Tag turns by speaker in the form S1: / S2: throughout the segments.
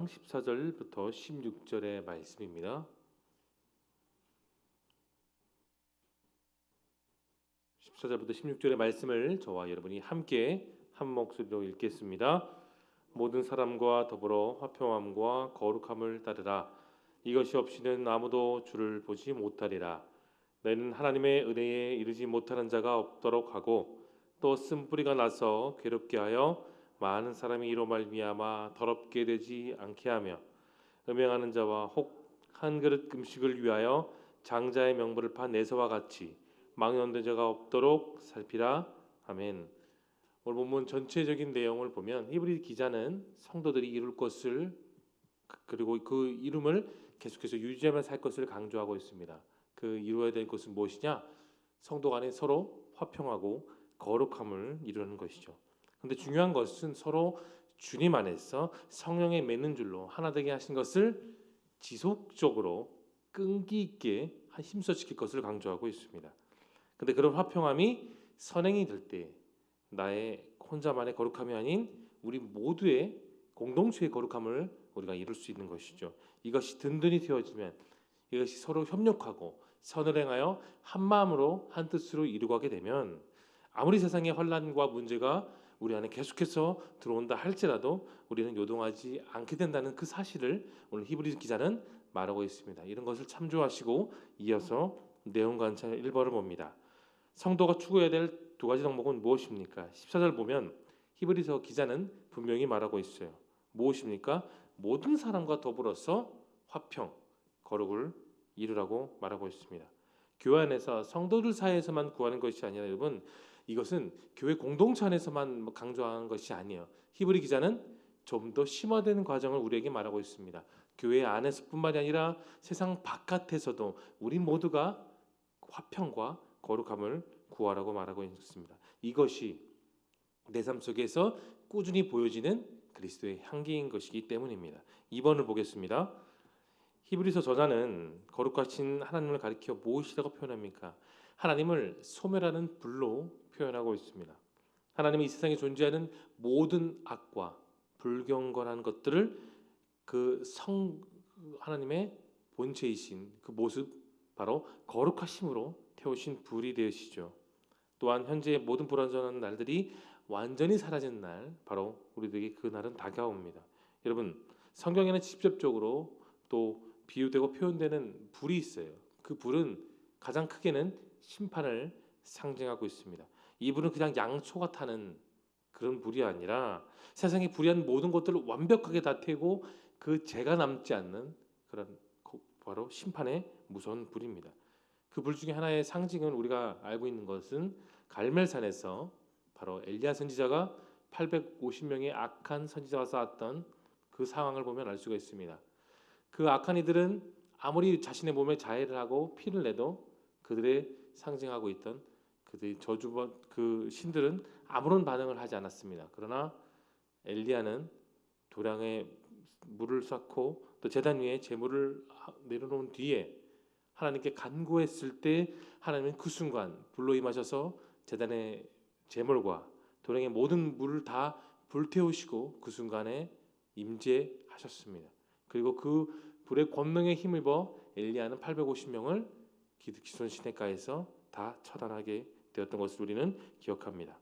S1: 14절부터 16절의 말씀입니다. 14절부터 16절의 말씀을 저와 여러분이 함께 한 목소리로 읽겠습니다. 모든 사람과 더불어 화평함과 거룩함을 따르라. 이것이 없이는 아무도 주를 보지 못하리라. 너희는 하나님의 은혜에 이르지 못하는 자가 없도록 하고 또 쓴뿌리가 나서 괴롭게 하여 많은 사람이 이로 말미암아 더럽게 되지 않게 하며 음행하는 자와 혹 한 그릇 음식을 위하여 장자의 명분을 판 내세와 같이 망령된 자가 없도록 살피라. 아멘. 오늘 본문 전체적인 내용을 보면 히브리 기자는 성도들이 이룰 것을 그리고 그 이름을 계속해서 유지하며 살 것을 강조하고 있습니다. 그 이루어야 될 것은 무엇이냐? 성도 간에 서로 화평하고 거룩함을 이루는 것이죠. 그런데 중요한 것은 서로 주님 안에서 성령에 맺는 줄로 하나 되게 하신 것을 지속적으로 끈기 있게 힘써 지킬 것을 강조하고 있습니다. 그런데 그런 화평함이 선행이 될 때 나의 혼자만의 거룩함이 아닌 우리 모두의 공동체의 거룩함을 우리가 이룰 수 있는 것이죠. 이것이 든든히 되어지면 이것이 서로 협력하고 선을 행하여 한 마음으로 한 뜻으로 이루게 되면 아무리 세상의 환난과 문제가 우리 안에 계속해서 들어온다 할지라도 우리는 요동하지 않게 된다는 그 사실을 오늘 히브리 기자는 말하고 있습니다. 이런 것을 참조하시고 이어서 내용 관찰 1번을 봅니다. 성도가 추구해야 될 두 가지 덕목은 무엇입니까? 14절 보면 히브리서 기자는 분명히 말하고 있어요. 무엇입니까? 모든 사람과 더불어서 화평, 거룩을 이루라고 말하고 있습니다. 교회 안에서 성도들 사이에서만 구하는 것이 아니라 여러분, 이것은 교회 공동체 안에서만 강조하는 것이 아니에요. 히브리 기자는 좀 더 심화되는 과정을 우리에게 말하고 있습니다. 교회 안에서뿐만이 아니라 세상 바깥에서도 우리 모두가 화평과 거룩함을 구하라고 말하고 있습니다. 이것이 내 삶 속에서 꾸준히 보여지는 그리스도의 향기인 것이기 때문입니다. 2번을 보겠습니다. 히브리서 저자는 거룩하신 하나님을 가리켜 무엇이라고 표현합니까? 하나님을 소멸하는 불로 표현하고 있습니다. 하나님이 이 세상에 존재하는 모든 악과 불경건한 것들을 하나님의 본체이신 그 모습 바로 거룩하심으로 태우신 불이 되시죠. 또한 현재의 모든 불완전한 날들이 완전히 사라진 날, 바로 우리들에게 그 날은 다가옵니다. 여러분, 성경에는 직접적으로 또 비유되고 표현되는 불이 있어요. 그 불은 가장 크게는 심판을 상징하고 있습니다. 이 불은 그냥 양초가 타는 그런 불이 아니라 세상에 불의한 모든 것들을 완벽하게 다 태우고 그 죄가 남지 않는 그런 바로 심판의 무서운 불입니다. 그 불 중에 하나의 상징은 우리가 알고 있는 것은 갈멜산에서 바로 엘리야 선지자가 850명의 악한 선지자가 쌓았던 그 상황을 보면 알 수가 있습니다. 그 악한 이들은 아무리 자신의 몸에 자해를 하고 피를 내도 그들의 상징하고 있던 그들의 그 신들은 아무런 반응을 하지 않았습니다. 그러나 엘리야는 도량에 물을 쌓고 또 제단 위에 제물을 내려놓은 뒤에 하나님께 간구했을 때 하나님은 그 순간 불로 임하셔서 제단의 제물과 도량의 모든 물을 다 불태우시고 그 순간에 임재하셨습니다. 그리고 그 불의 권능에 힘입어 엘리야는 850명을 기손 시내가에서 다 처단하게 되었던 것을 우리는 기억합니다.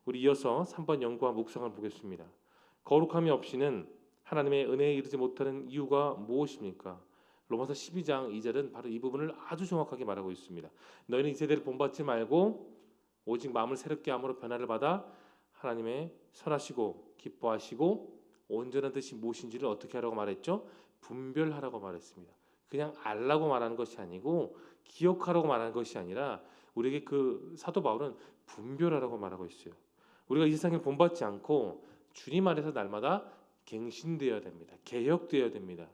S1: 우리 이어서 3번 연구와 묵상을 보겠습니다. 거룩함이 없이는 하나님의 은혜에 이르지 못하는 이유가 무엇입니까? 로마서 12장 2절은 바로 이 부분을 아주 정확하게 말하고 있습니다. 너희는 이 세대를 본받지 말고 오직 마음을 새롭게 함으로 변화를 받아 하나님의 선하시고 기뻐하시고 온전한 뜻이 무엇인지를 어떻게 하라고 말했죠? 분별하라고 말했습니다. 그냥 알라고 말하는 것이 아니고 기억하라고 말하는 것이 아니라 우리에게 그 사도 바울은 분별하라고 말하고 있어요. 우리가 이 세상에 본받지 않고 주님 안에서 날마다 갱신되어야 됩니다. 개혁되어야 됩니다.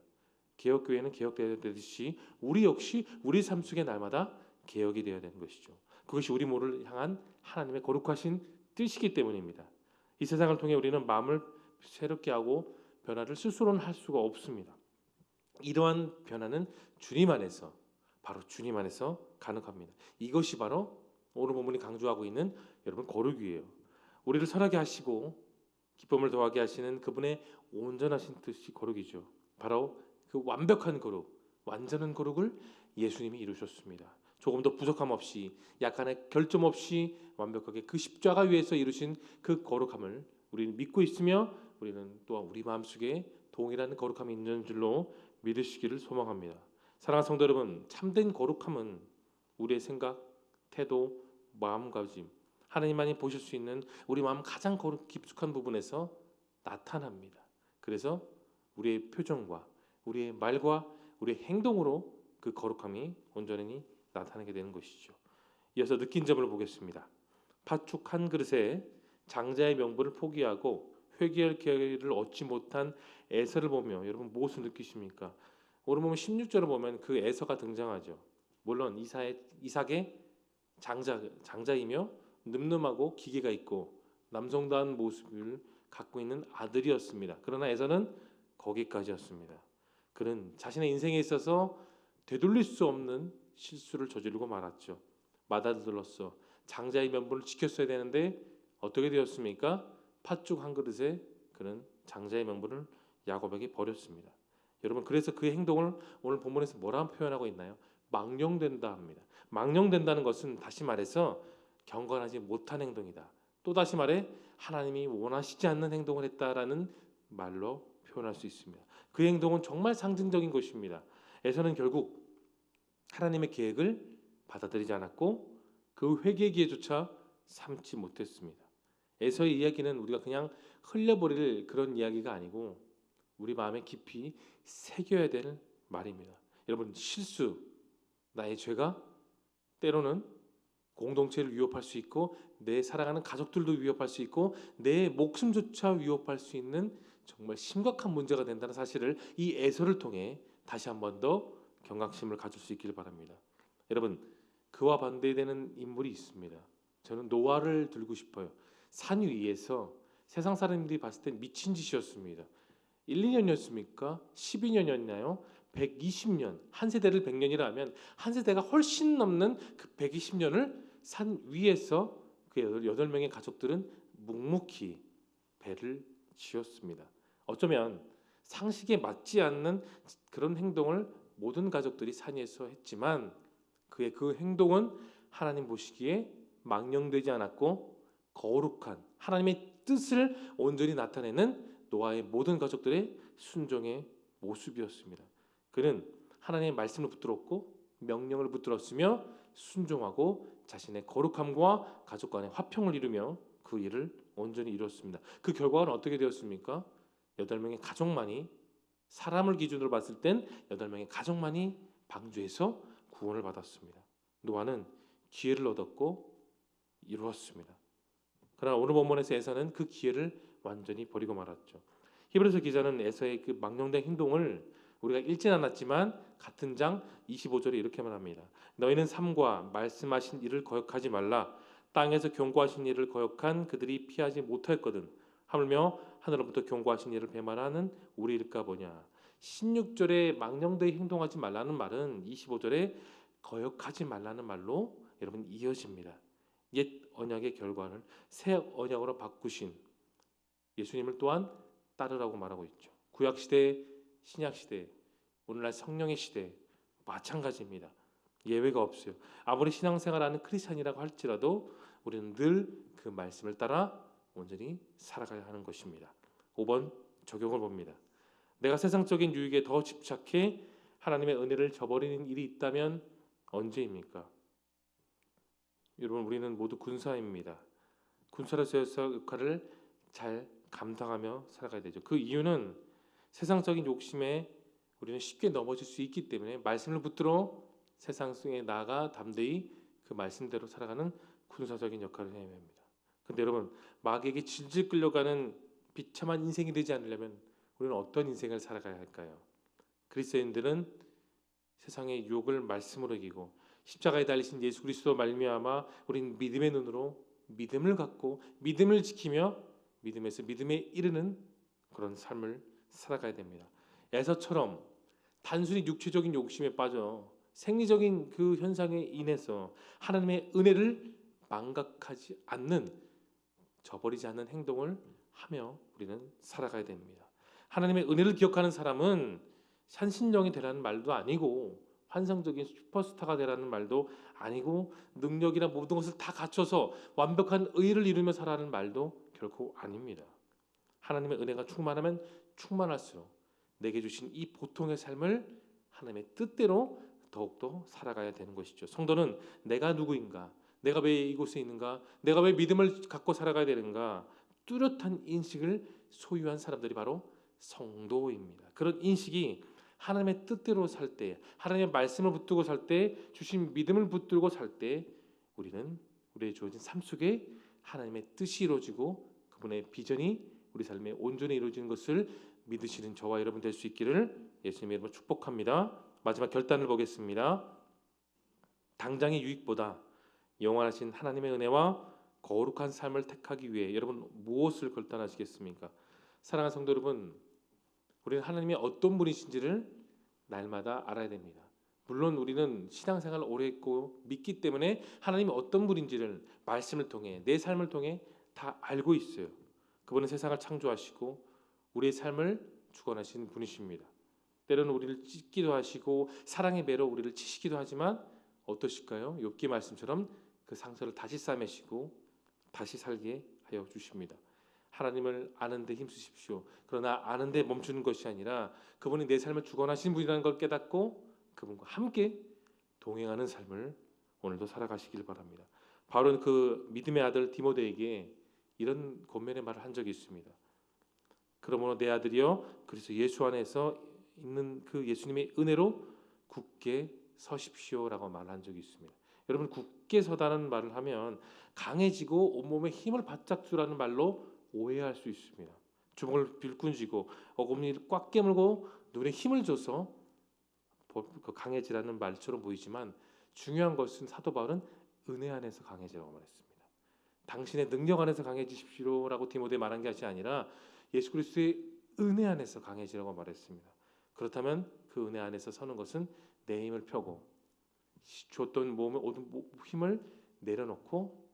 S1: 개혁교회는 개혁되어야 되듯이 우리 역시 우리 삶 속에 날마다 개혁이 되어야 되는 것이죠. 그것이 우리 모두를 향한 하나님의 거룩하신 뜻이기 때문입니다. 이 세상을 통해 우리는 마음을 새롭게 하고 변화를 스스로는 할 수가 없습니다. 이러한 변화는 주님 안에서 바로 주님 안에서 가능합니다. 이것이 바로 오늘 본문이 강조하고 있는 여러분 거룩이에요. 우리를 선하게 하시고 기쁨을 더하게 하시는 그분의 온전하신 뜻이 거룩이죠. 바로 그 완벽한 거룩, 완전한 거룩을 예수님이 이루셨습니다. 조금 더 부족함 없이, 약간의 결점 없이 완벽하게 그 십자가 위에서 이루신 그 거룩함을 우리는 믿고 있으며, 우리는 또한 우리 마음속에 동일한 거룩함이 있는 줄로 믿으시기를 소망합니다. 사랑하는 성도 여러분, 참된 거룩함은 우리의 생각, 태도, 마음가짐, 하나님만이 보실 수 있는 우리 마음 가장 깊숙한 부분에서 나타납니다. 그래서 우리의 표정과 우리의 말과 우리의 행동으로 그 거룩함이 온전히 나타나게 되는 것이죠. 이어서 느낀 점을 보겠습니다. 팥죽 한 그릇에 장자의 명분을 포기하고 회개할 기회를 얻지 못한 에서를 보며 여러분 무엇을 느끼십니까? 오늘 보면 16절을 보면 그 에서가 등장하죠. 물론 이삭의 장자이며 늠름하고 기계가 있고 남성다운 모습을 갖고 있는 아들이었습니다. 그러나 에서는 거기까지였습니다. 그는 자신의 인생에 있어서 되돌릴 수 없는 실수를 저지르고 말았죠. 맏아들로서 장자의 명분을 지켰어야 되는데 어떻게 되었습니까? 팥죽 한 그릇에 그는 장자의 명분을 야곱에게 버렸습니다. 여러분, 그래서 그 행동을 오늘 본문에서 뭐라고 표현하고 있나요? 망령된다 합니다. 망령된다는 것은 다시 말해서 경건하지 못한 행동이다. 또 다시 말해 하나님이 원하시지 않는 행동을 했다라는 말로 표현할 수 있습니다. 그 행동은 정말 상징적인 것입니다. 에서는 결국 하나님의 계획을 받아들이지 않았고 그 회개의 기회조차 삼지 못했습니다. 에서의 이야기는 우리가 그냥 흘려버릴 그런 이야기가 아니고 우리 마음에 깊이 새겨야 될 말입니다. 여러분, 실수, 나의 죄가 때로는 공동체를 위협할 수 있고 내 사랑하는 가족들도 위협할 수 있고 내 목숨조차 위협할 수 있는 정말 심각한 문제가 된다는 사실을 이 에서를 통해 다시 한 번 더 경각심을 가질 수 있기를 바랍니다. 여러분, 그와 반대되는 인물이 있습니다. 저는 노아를 들고 싶어요. 산 위에서 세상 사람들이 봤을 때 미친 짓이었습니다. 1, 2년이었습니까? 12년이었나요? 120년, 한 세대를 100년이라 하면 한 세대가 훨씬 넘는 그 120년을 산 위에서 그 8명의 가족들은 묵묵히 배를 지었습니다. 어쩌면 상식에 맞지 않는 그런 행동을 모든 가족들이 산 위에서 했지만 그의 그 행동은 하나님 보시기에 망령되지 않았고 거룩한 하나님의 뜻을 온전히 나타내는 노아의 모든 가족들의 순종의 모습이었습니다. 그는 하나님의 말씀을 붙들었고 명령을 붙들었으며 순종하고 자신의 거룩함과 가족 간의 화평을 이루며 그 일을 온전히 이뤘습니다. 그 결과는 어떻게 되었습니까? 8명의 가족만이, 사람을 기준으로 봤을 땐 8명의 가족만이 방주에서 구원을 받았습니다. 노아는 기회를 얻었고 이루었습니다. 그러나 오늘 본문에서 에서는 그 기회를 완전히 버리고 말았죠. 히브리서 기자는 에서의 그 망령된 행동을 우리가 읽진 않았지만 같은 장 25절에 이렇게 말합니다. 너희는 삼가 말씀하신 일을 거역하지 말라. 땅에서 경고하신 일을 거역한 그들이 피하지 못할거든. 하물며 하늘로부터 경고하신 일을 배말하는 우리일까 보냐. 16절에 망령되이 행동하지 말라는 말은 25절에 거역하지 말라는 말로 여러분 이어집니다. 옛 언약의 결과를 새 언약으로 바꾸신 예수님을 또한 따르라고 말하고 있죠. 구약 시대, 신약 시대, 오늘날 성령의 시대 마찬가지입니다. 예외가 없어요. 아무리 신앙생활하는 크리스찬이라고 할지라도 우리는 늘 그 말씀을 따라 온전히 살아가야 하는 것입니다. 5번 적용을 봅니다. 내가 세상적인 유익에 더 집착해 하나님의 은혜를 저버리는 일이 있다면 언제입니까? 여러분, 우리는 모두 군사입니다. 군사로서의 역할을 잘 감당하며 살아가야 되죠. 그 이유는 세상적인 욕심에 우리는 쉽게 넘어질 수 있기 때문에 말씀을 붙들어 세상 속에 나아가 담대히 그 말씀대로 살아가는 군사적인 역할을 해야 합니다. 근데 여러분, 마귀에게 질질 끌려가는 비참한 인생이 되지 않으려면 우리는 어떤 인생을 살아가야 할까요? 그리스도인들은 세상의 유혹을 말씀으로 이기고 십자가에 달리신 예수 그리스도 말미암아 우리는 믿음의 눈으로 믿음을 갖고 믿음을 지키며 믿음에서 믿음에 이르는 그런 삶을 살아가야 됩니다. 에서처럼 단순히 육체적인 욕심에 빠져 생리적인 그 현상에 인해서 하나님의 은혜를 망각하지 않는, 저버리지 않는 행동을 하며 우리는 살아가야 됩니다. 하나님의 은혜를 기억하는 사람은 산신령이 되라는 말도 아니고 환상적인 슈퍼스타가 되라는 말도 아니고 능력이나 모든 것을 다 갖춰서 완벽한 의를 이루며 살아가는 말도 결코 아닙니다. 하나님의 은혜가 충만하면 충만할수록 내게 주신 이 보통의 삶을 하나님의 뜻대로 더욱더 살아가야 되는 것이죠. 성도는 내가 누구인가, 내가 왜 이곳에 있는가, 내가 왜 믿음을 갖고 살아가야 되는가, 뚜렷한 인식을 소유한 사람들이 바로 성도입니다. 그런 인식이 하나님의 뜻대로 살 때, 하나님의 말씀을 붙들고 살 때, 주신 믿음을 붙들고 살 때 우리는 우리의 주어진 삶 속에 하나님의 뜻이 이루어지고 그분의 비전이 우리 삶에 온전히 이루어지는 것을 믿으시는 저와 여러분 될 수 있기를 예수님의 이름으로 축복합니다. 마지막 결단을 보겠습니다. 당장의 유익보다 영원하신 하나님의 은혜와 거룩한 삶을 택하기 위해 여러분 무엇을 결단하시겠습니까? 사랑하는 성도 여러분, 우리는 하나님이 어떤 분이신지를 날마다 알아야 됩니다. 물론 우리는 신앙생활을 오래 했고 믿기 때문에 하나님이 어떤 분인지를 말씀을 통해 내 삶을 통해 다 알고 있어요. 그분은 세상을 창조하시고 우리의 삶을 주관하신 분이십니다. 때로는 우리를 찢기도 하시고 사랑의 배로 우리를 치시기도 하지만 어떠실까요? 욥기 말씀처럼 그 상처를 다시 싸매시고 다시 살게 하여 주십니다. 하나님을 아는 데 힘쓰십시오. 그러나 아는 데 멈추는 것이 아니라 그분이 내 삶을 주관하신 분이라는 걸 깨닫고 그분과 함께 동행하는 삶을 오늘도 살아가시길 바랍니다. 바울은 그 믿음의 아들 디모데에게 이런 권면의 말을 한 적이 있습니다. 그러므로 내 아들이여 그리스도 예수 안에서 있는 그 예수님의 은혜로 굳게 서십시오라고 말한 적이 있습니다. 여러분 굳게 서다는 말을 하면 강해지고 온몸에 힘을 바짝 주라는 말로 오해할 수 있습니다. 주먹을 빌끈 쥐고 어금니를 꽉 깨물고 눈에 힘을 줘서 강해지라는 말처럼 보이지만 중요한 것은 사도 바울은 은혜 안에서 강해지라고 말했습니다. 당신의 능력 안에서 강해지십시오라고 디모데에 말한 것이 아니라 예수 그리스도의 은혜 안에서 강해지라고 말했습니다. 그렇다면 그 은혜 안에서 서는 것은 내 힘을 펴고 줬던 몸의 모든 힘을 내려놓고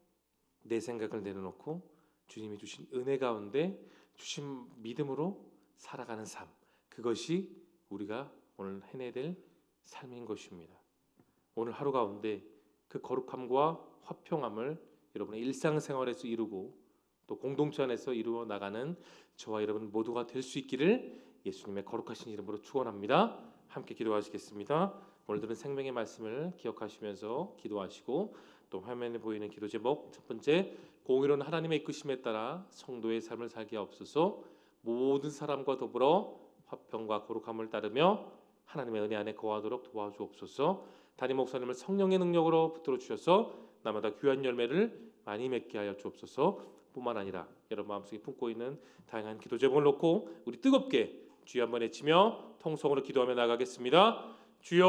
S1: 내 생각을 내려놓고 주님이 주신 은혜 가운데 주신 믿음으로 살아가는 삶, 그것이 우리가 오늘 해내야 될 삶인 것입니다. 오늘 하루 가운데 그 거룩함과 화평함을 여러분의 일상생활에서 이루고 또 공동체 안에서 이루어 나가는 저와 여러분 모두가 될 수 있기를 예수님의 거룩하신 이름으로 축원합니다. 함께 기도하시겠습니다. 오늘 들은 생명의 말씀을 기억하시면서 기도하시고 또 화면에 보이는 기도 제목 첫 번째, 공의로운 하나님의 이끄심에 따라 성도의 삶을 살게 하옵소서. 모든 사람과 더불어 화평과 거룩함을 따르며 하나님의 은혜 안에 거하도록 도와주옵소서. 담임 목사님을 성령의 능력으로 붙들어 주셔서 날마다 귀한 열매를 많이 맺게 하여 주옵소서. 뿐만 아니라 여러분 마음속에 품고 있는 다양한 기도 제목을 놓고 우리 뜨겁게 주여 한번 외치며 통성으로 기도하며 나가겠습니다. 주여.